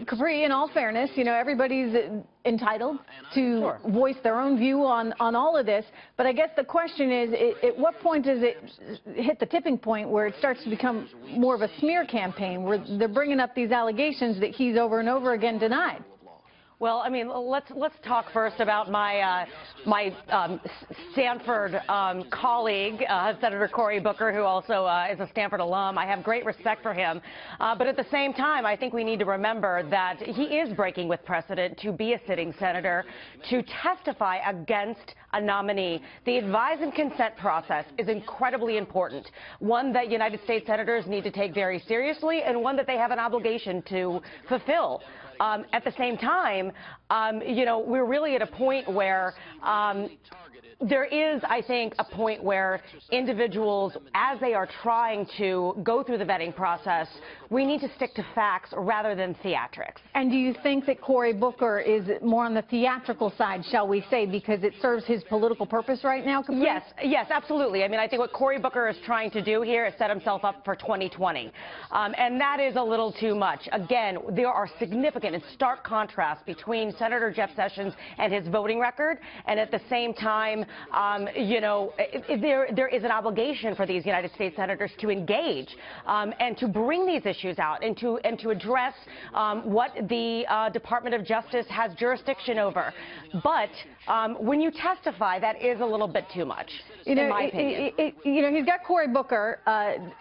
Capri, in all fairness, you know, everybody's entitled to voice their own view on all of this. But I guess the question is, at what point does it hit the tipping point where it starts to become more of a smear campaign, where they're bringing up these allegations that he's over and over again denied? Well, I mean, let's talk first about my Stanford colleague, Senator Cory Booker, who also is a Stanford alum. I have great respect for him. But at the same time, I think we need to remember that he is breaking with precedent to be a sitting senator, to testify against a nominee. The advise and consent process is incredibly important, one that United States senators need to take very seriously and one that they have an obligation to fulfill. At the same time, you know, we're really at a point where there is, I think, a point where individuals, as they are trying to go through the vetting process, we need to stick to facts rather than theatrics. And do you think that Cory Booker is more on the theatrical side, shall we say, because it serves his political purpose right now? Capri? Yes, absolutely. I mean, I think what Cory Booker is trying to do here is set himself up for 2020. And that is a little too much. Again, there are significant and stark contrasts between Senator Jeff Sessions and his voting record, and at the same time, you know, there is an obligation for these United States senators to engage and to bring these issues out and to address what the Department of Justice has jurisdiction over. But when you testify, that is a little bit too much, in my opinion. You know, he's got Cory Booker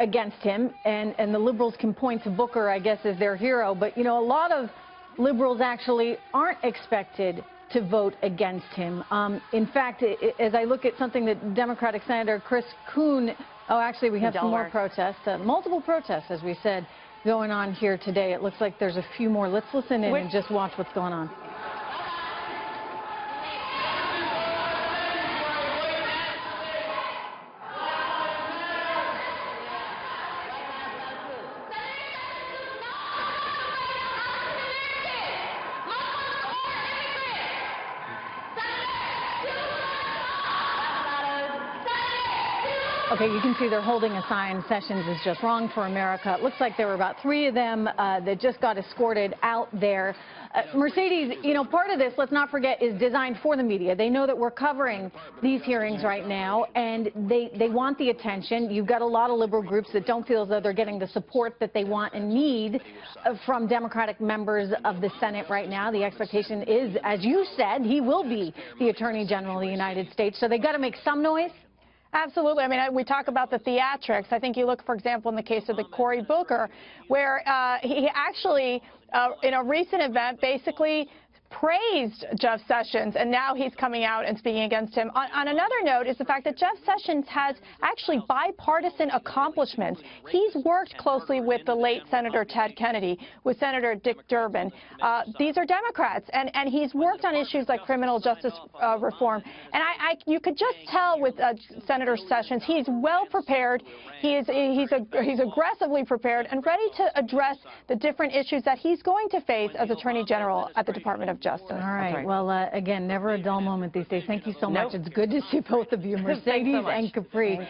against him, and the liberals can point to Booker, I guess, as their hero. But, you know, a lot of liberals actually aren't expected to vote against him. In fact, as I look at something that Democratic Senator Chris Coon, actually we have some more protests, multiple protests, as we said, going on here today. It looks like there's a few more. Let's listen in and just watch what's going on. Okay, you can see they're holding a sign, Sessions is just wrong for America. It looks like there were about 3 of them that just got escorted out there. Mercedes, you know, part of this, let's not forget, is designed for the media. They know that we're covering these hearings right now, and they want the attention. You've got a lot of liberal groups that don't feel as though they're getting the support that they want and need from Democratic members of the Senate right now. The expectation is, as you said, he will be the Attorney General of the United States, so they got to make some noise. Absolutely. I mean, we talk about the theatrics. I think you look, for example, in the case of the Cory Booker, where he actually, in a recent event, basically praised Jeff Sessions, and now he's coming out and speaking against him. On another note is the fact that Jeff Sessions has actually bipartisan accomplishments. He's worked closely with the late Senator Ted Kennedy, with Senator Dick Durbin. These are Democrats, and he's worked on issues like criminal justice reform. And you could just tell with Senator Sessions, he's well prepared. He's aggressively prepared and ready to address the different issues that he's going to face as Attorney General at the Department of Justice. All right. Well, again, never a dull moment these days. Thank you so much. It's good to see both of you, Mercedes and Capri.